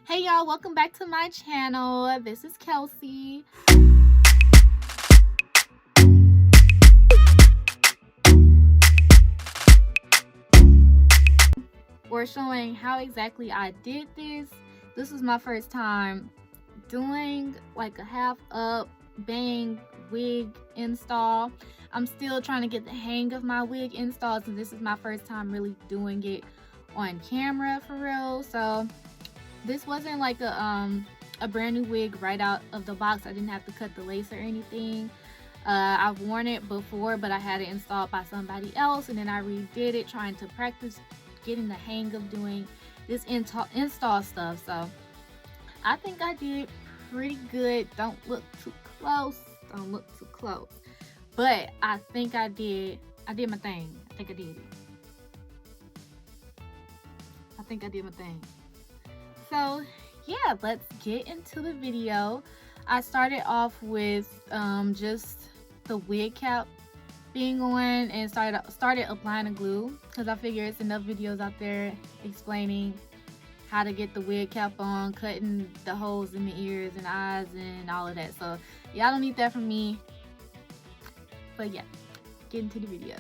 Hey y'all, welcome back to my channel. This is Kelsey. We're showing how exactly I did this. This was my first time doing like a half up bang wig install. I'm still trying to get the hang of my wig installs, and this is my first time really doing it on camera for real. So this wasn't like a brand new wig right out of the box. I didn't have to cut the lace or anything. I've worn it before, but I had it installed by somebody else, and then I redid it trying to practice getting the hang of doing this install stuff. So I think I did pretty good. Don't look too close. Don't look too close. But I think I did my thing. I think I did it. I think I did my thing. So yeah, let's get into the video. I started off with just the wig cap being on and started applying the glue, because I figure it's enough videos out there explaining how to get the wig cap on, cutting the holes in the ears and eyes and all of that. So y'all don't need that from me. But yeah, get into the video.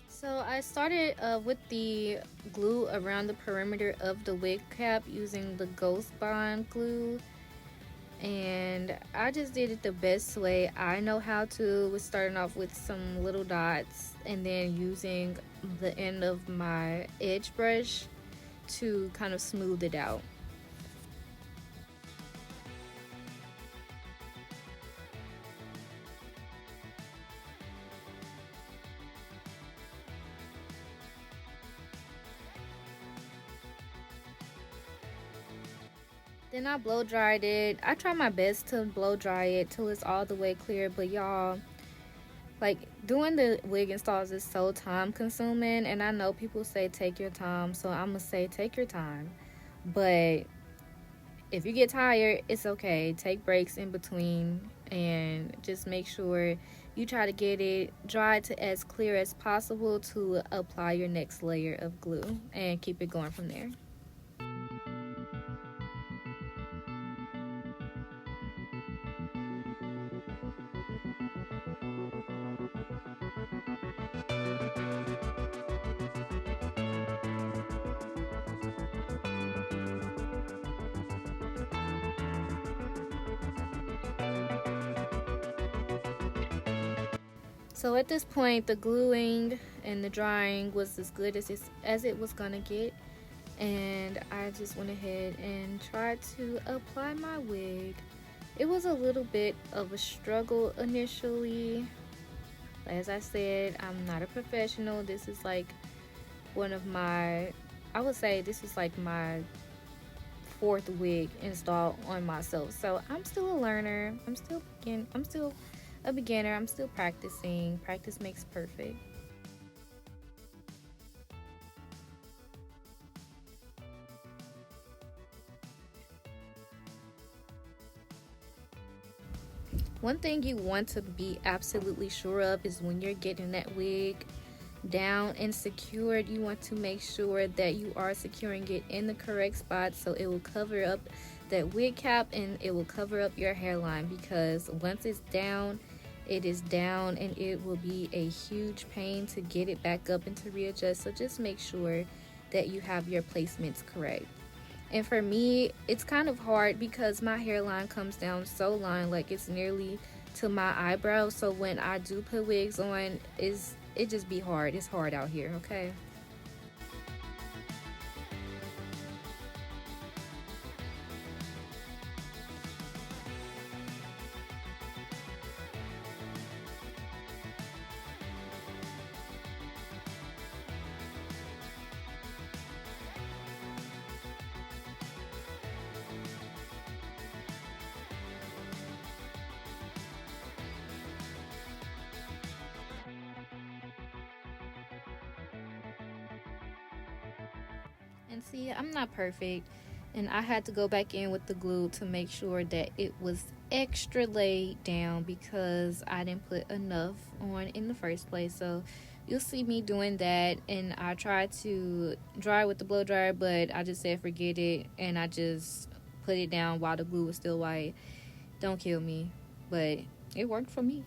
So I started with the glue around the perimeter of the wig cap using the Ghost Bond glue, and I just did it the best way I know how to, with starting off with some little dots and then using the end of my edge brush to kind of smooth it out. Then I blow dried it. I try my best to blow dry it till it's all the way clear, but y'all, like, doing the wig installs is so time consuming, and I know people say take your time, so I'm gonna say take your time. But if you get tired, it's okay. Take breaks in between and just make sure you try to get it dry to as clear as possible to apply your next layer of glue and keep it going from there. So at this point, the gluing and the drying was as good as it was gonna get, and I just went ahead and tried to apply my wig. It was a little bit of a struggle initially. As I said, I'm not a professional. This is like one of my, I would say this is like my fourth wig installed on myself. So I'm still a learner. I'm still a beginner. I'm still practicing. Practice makes perfect. One thing you want to be absolutely sure of is when you're getting that wig down and secured, you want to make sure that you are securing it in the correct spot so it will cover up that wig cap and it will cover up your hairline, because once it's down, it is down and it will be a huge pain to get it back up and to readjust. So just make sure that you have your placements correct. And for me, it's kind of hard because my hairline comes down so long, like it's nearly to my eyebrows. So when I do put wigs on, it just be hard. It's hard out here, okay? And see, I'm not perfect, and I had to go back in with the glue to make sure that it was extra laid down because I didn't put enough on in the first place. So you'll see me doing that. And I tried to dry with the blow dryer, but I just said forget it, and I just put it down while the glue was still white. Don't kill me, but it worked for me.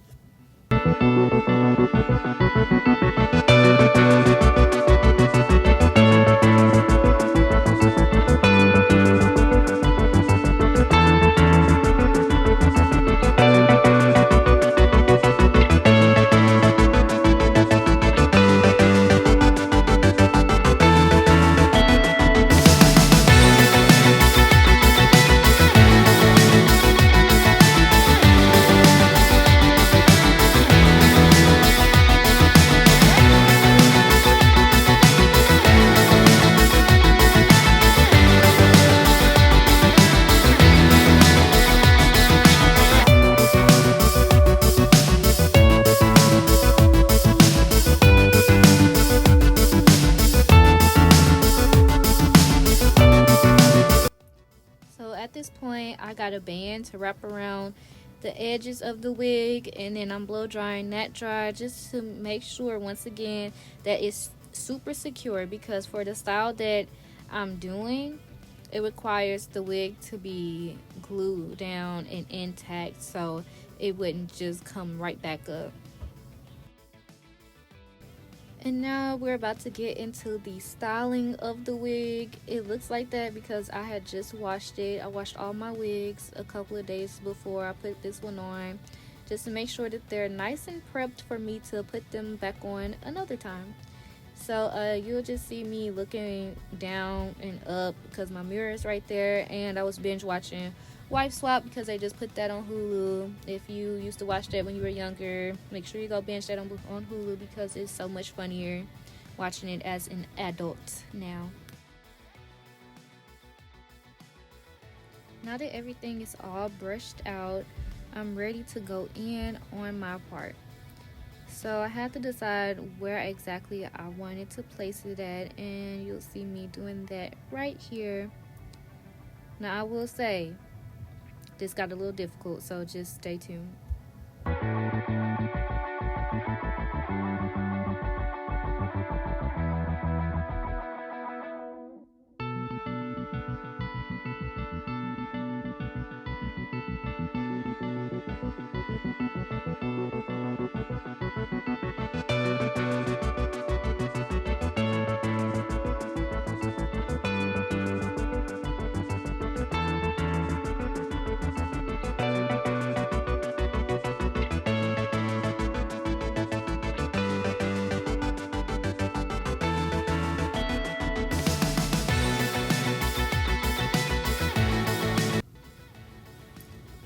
So at this point, I got a band to wrap around the edges of the wig, and then I'm blow drying that dry just to make sure, once again, that it's super secure, because for the style that I'm doing, it requires the wig to be glued down and intact so it wouldn't just come right back up. And now we're about to get into the styling of the wig. It looks like that because I had just washed it. I washed all my wigs a couple of days before I put this one on, just to make sure that they're nice and prepped for me to put them back on another time. So you'll just see me looking down and up because my mirror is right there, and I was binge watching Wife Swap because they just put that on Hulu. If you used to watch that when you were younger, make sure you go binge that on Hulu because it's so much funnier watching it as an adult now. Now that everything is all brushed out, I'm ready to go in on my part. So I had to decide where exactly I wanted to place it at, and you'll see me doing that right here. Now I will say, this got a little difficult, so just stay tuned.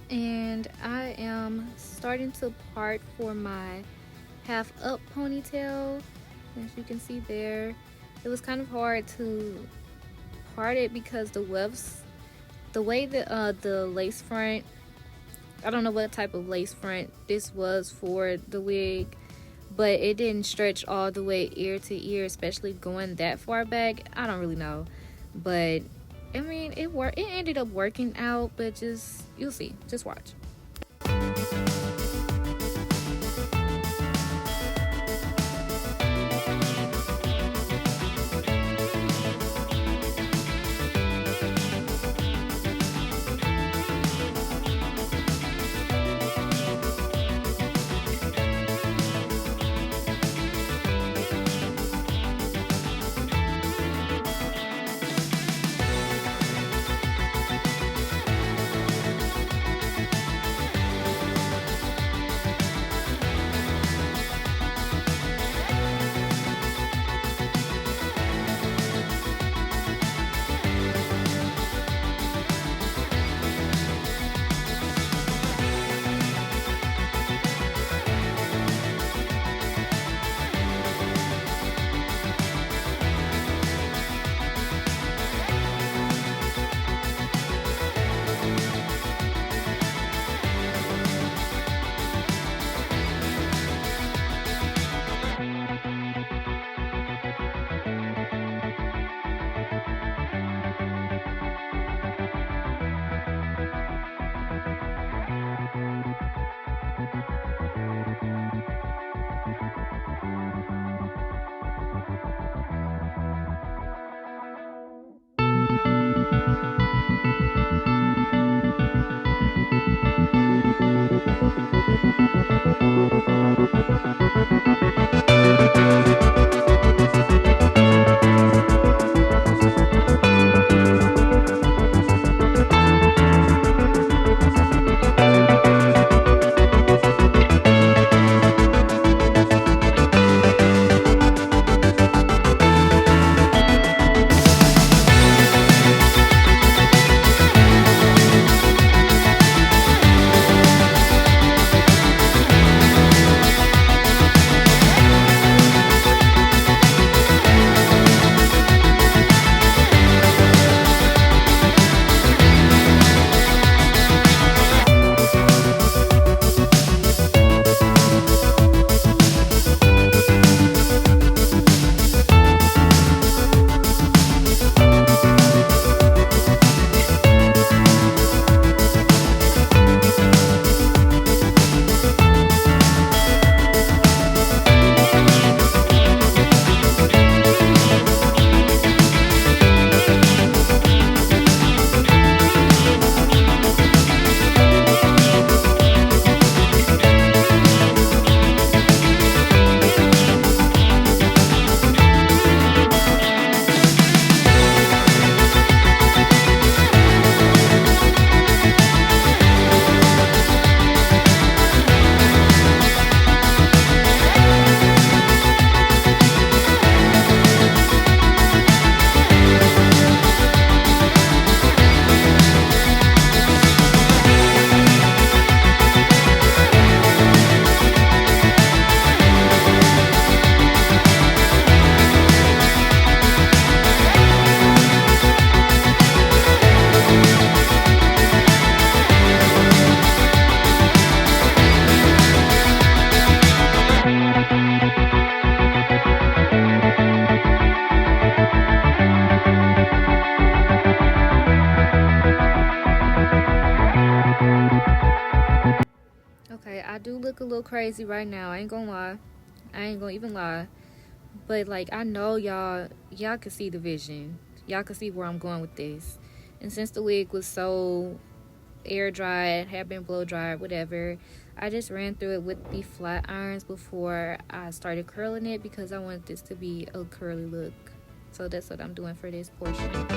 And I am starting to part for my half up ponytail. As you can see there, it was kind of hard to part it because the way that the lace front, I don't know what type of lace front this was for the wig, but it didn't stretch all the way ear to ear, especially going that far back. I don't really know, but I mean, it ended up working out, but just, you'll see. Just watch. look a little crazy right now. I ain't gonna lie. I ain't gonna even lie. But like I know y'all can see the vision. Y'all can see where I'm going with this. And since the wig was so air dried, had been blow dried, whatever, I just ran through it with the flat irons before I started curling it because I wanted this to be a curly look. So that's what I'm doing for this portion.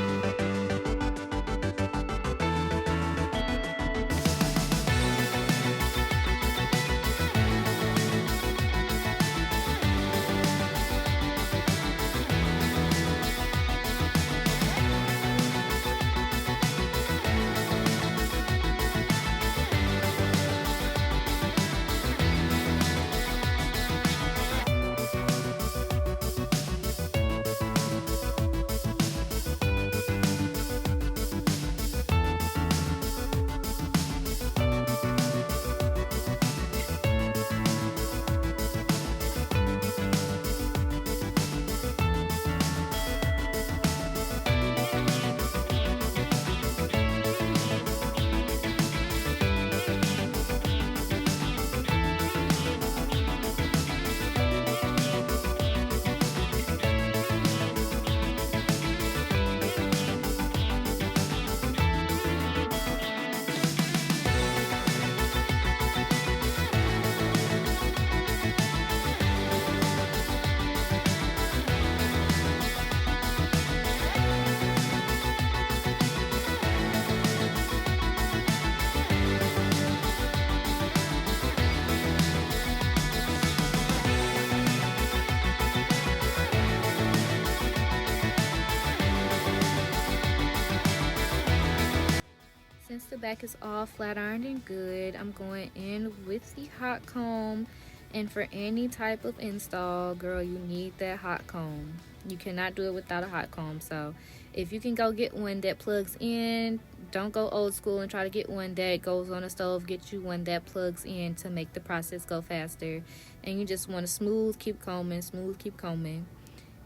Since the back is all flat ironed and good, I'm going in with the hot comb. And for any type of install, girl, you need that hot comb. You cannot do it without a hot comb. So if you can go get one that plugs in, don't go old school and try to get one that goes on the stove. Get you one that plugs in to make the process go faster. And you just want to smooth, keep combing, smooth, keep combing.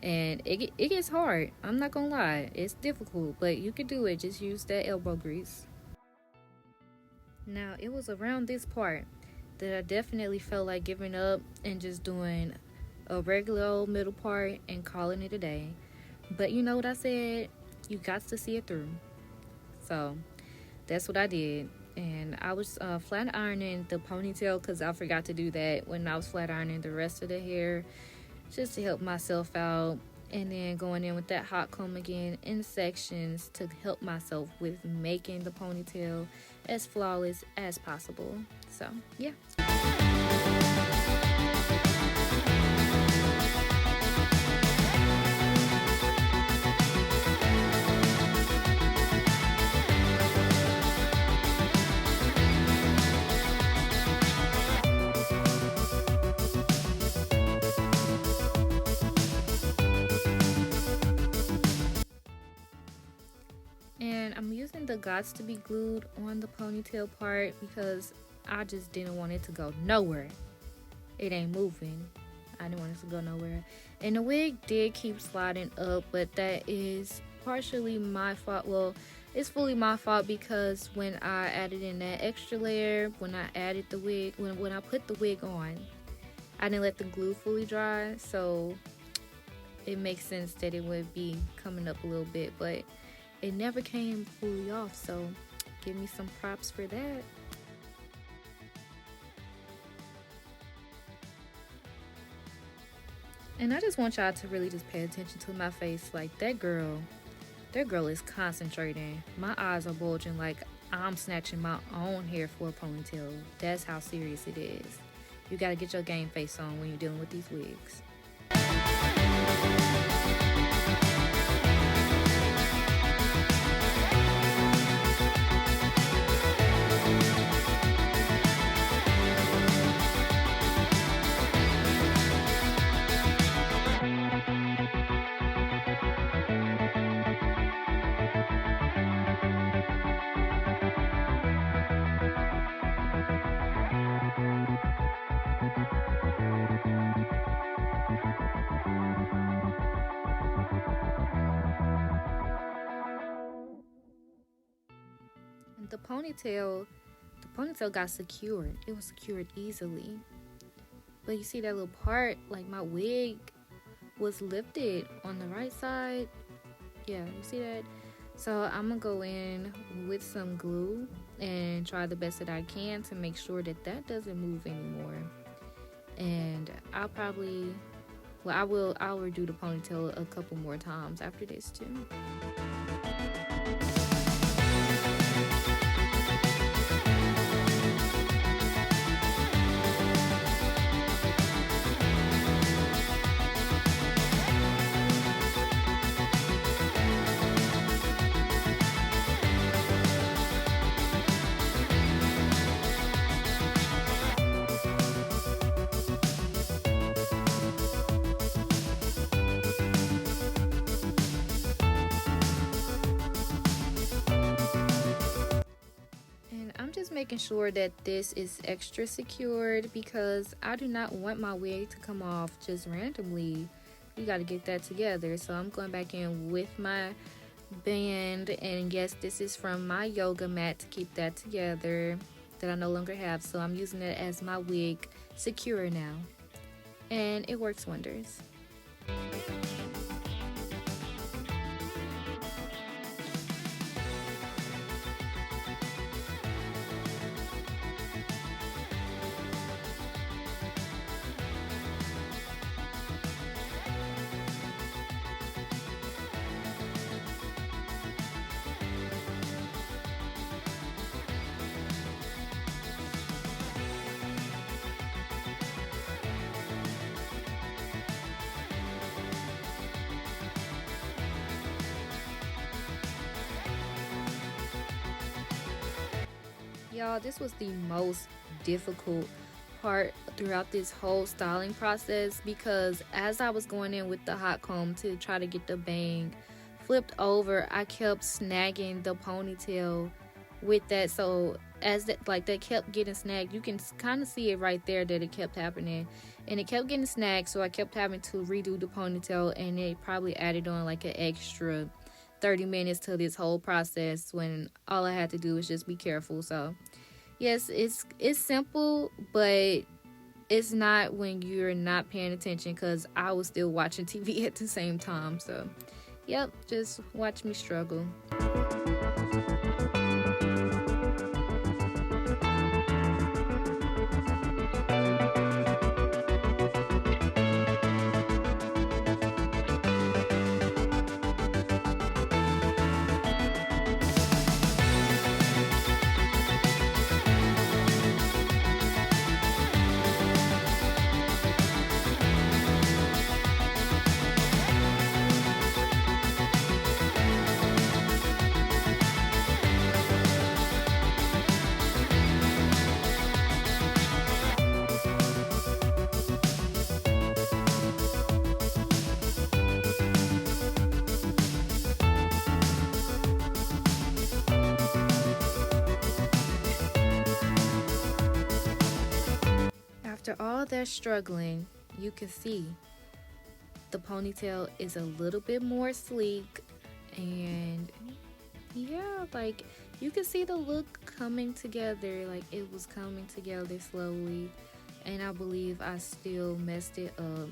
And it gets hard. I'm not gonna lie, it's difficult, but you can do it. Just use that elbow grease. Now, it was around this part that I definitely felt like giving up and just doing a regular old middle part and calling it a day. But you know what I said? You got to see it through. So that's what I did. And I was flat ironing the ponytail because I forgot to do that when I was flat ironing the rest of the hair just to help myself out. And then going in with that hot comb again in sections to help myself with making the ponytail as flawless as possible. So, yeah. And I'm using the Gots to be glued on the ponytail part because I just didn't want it to go nowhere. It ain't moving. I didn't want it to go nowhere. And the wig did keep sliding up, but that is partially my fault. Well, it's fully my fault because when I added in that extra layer, when I added the wig, when I put the wig on, I didn't let the glue fully dry. So it makes sense that it would be coming up a little bit, but it never came fully off, so give me some props for that. And I just want y'all to really just pay attention to my face. Like that girl is concentrating. My eyes are bulging like I'm snatching my own hair for a ponytail. That's how serious it is. You gotta get your game face on when you're dealing with these wigs. The ponytail got secured. It was secured easily. But you see that little part, like my wig was lifted on the right side. Yeah, you see that? So I'm gonna go in with some glue and try the best that I can to make sure that that doesn't move anymore. And I'll redo the ponytail a couple more times after this too. And I'm just making sure that this is extra secured because I do not want my wig to come off just randomly. You got to get that together. So I'm going back in with my band, and yes, this is from my yoga mat to keep that together that I no longer have. So I'm using it as my wig secure now, and it works wonders. Y'all, this was the most difficult part throughout this whole styling process because as I was going in with the hot comb to try to get the bang flipped over, I kept snagging the ponytail with that. So as that kept getting snagged, you can kind of see it right there that it kept happening, and it kept getting snagged. So I kept having to redo the ponytail, and it probably added on like an extra 30 minutes to this whole process when all I had to do was just be careful. So yes, it's simple, but it's not when you're not paying attention, because I was still watching TV at the same time. So yep, just watch me struggle. After all that struggling, you can see the ponytail is a little bit more sleek, and yeah, like you can see the look coming together. Like it was coming together slowly, and I believe I still messed it up,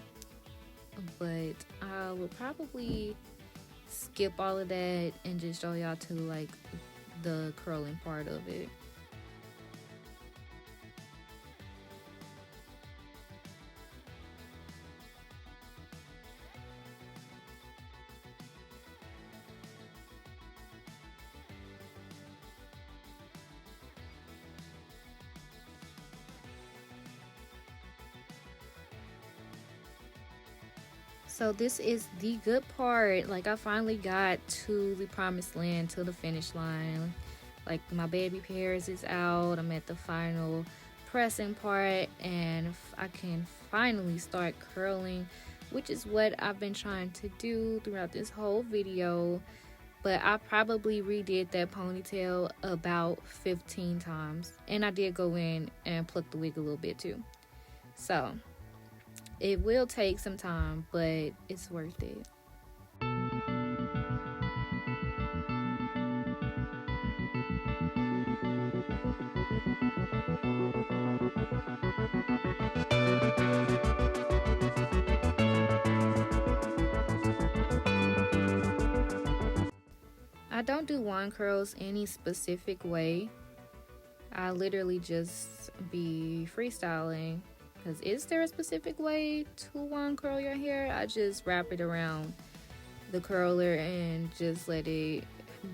but I would probably skip all of that and just show y'all to like the curling part of it. So this is the good part. Like I finally got to the promised land, to the finish line. Like my baby hairs is out. I'm at the final pressing part, and I can finally start curling, which is what I've been trying to do throughout this whole video. But I probably redid that ponytail about 15 times, and I did go in and pluck the wig a little bit too. So it will take some time, but it's worth it. I don't do wand curls any specific way. I literally just be freestyling. Because is there a specific way to wand curl your hair? I just wrap it around the curler and just let it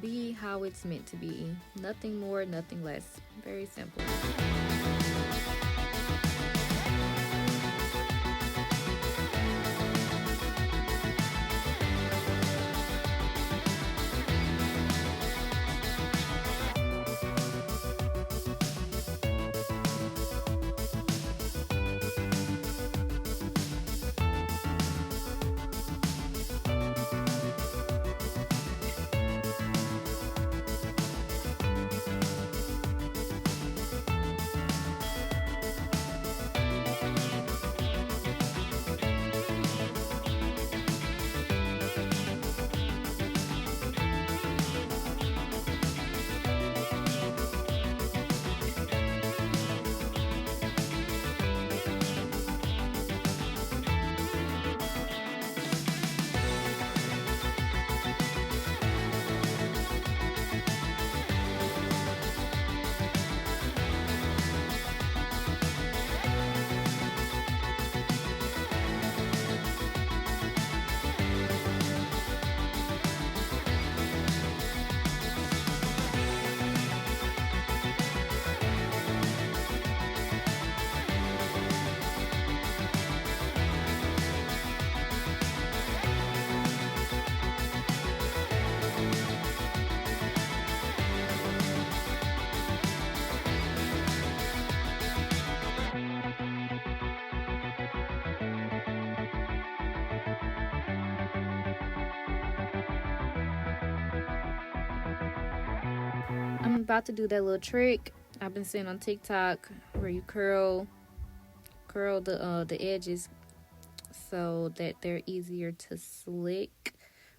be how it's meant to be. Nothing more, nothing less. Very simple. I'm about to do that little trick I've been seeing on TikTok where you curl the edges so that they're easier to slick.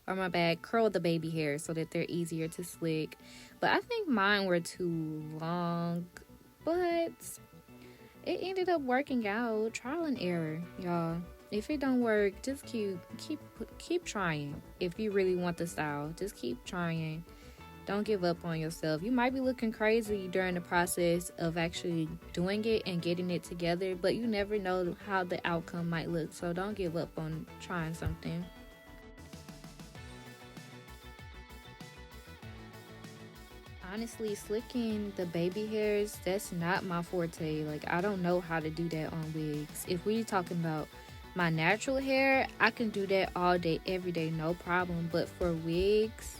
Or my bad, curl the baby hair so that they're easier to slick. But I think mine were too long, but it ended up working out. Trial and error, y'all. If it don't work, just keep trying. If you really want the style, just keep trying. Don't give up on yourself. You might be looking crazy during the process of actually doing it and getting it together, but you never know how the outcome might look. So don't give up on trying something. Honestly, slicking the baby hairs, that's not my forte. Like, I don't know how to do that on wigs. If we talking about my natural hair, I can do that all day, every day, no problem. But for wigs,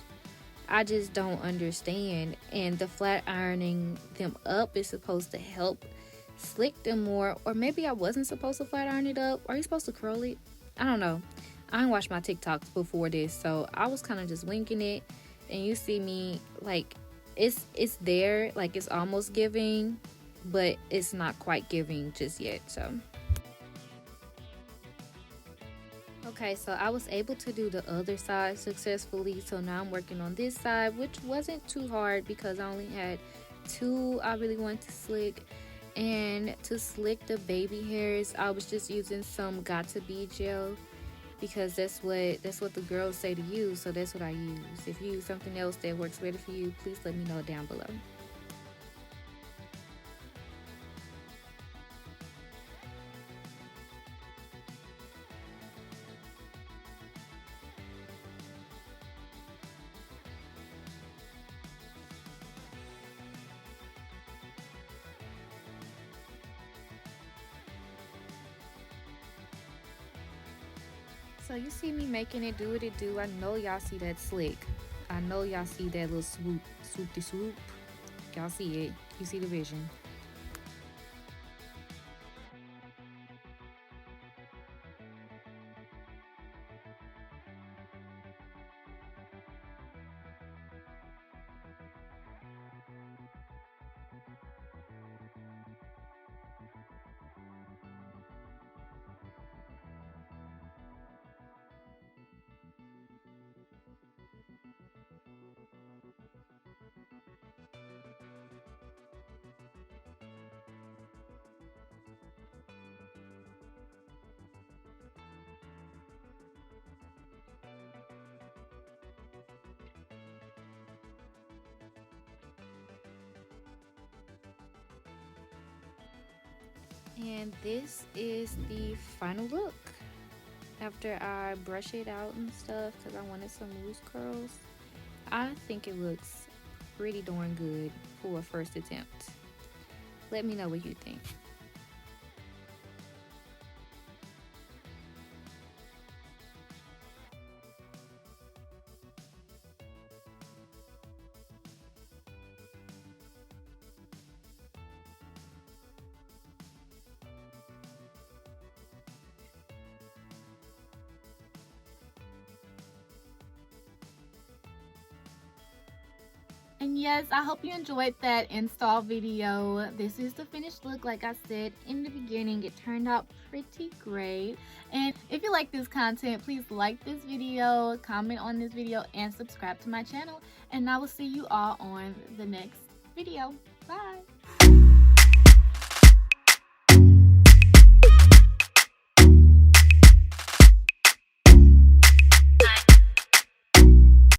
I just don't understand. And the flat ironing them up is supposed to help slick them more. Or maybe I wasn't supposed to flat iron it up. Are you supposed to curl it? I don't know. I didn't watch my TikToks before this, so I was kind of just winging it. And you see me like it's there, like it's almost giving, but it's not quite giving just yet. So okay, so I was able to do the other side successfully. So now I'm working on this side, which wasn't too hard because I only had two I really wanted to slick. And to slick the baby hairs, I was just using some got to be gel because that's what the girls say to use. So that's what I use. If you use something else that works better for you, please let me know down below. So you see me making it do what it do. I know y'all see that slick. I know y'all see that little swoop, swoopty swoop. Y'all see it. You see the vision. And this is the final look after I brush it out and stuff because I wanted some loose curls. I think it looks pretty darn good for a first attempt. Let me know what you think. And yes, I hope you enjoyed that install video. This is the finished look. Like I said in the beginning, it turned out pretty great. And if you like this content, please like this video, comment on this video, and subscribe to my channel. And I will see you all on the next video. Bye!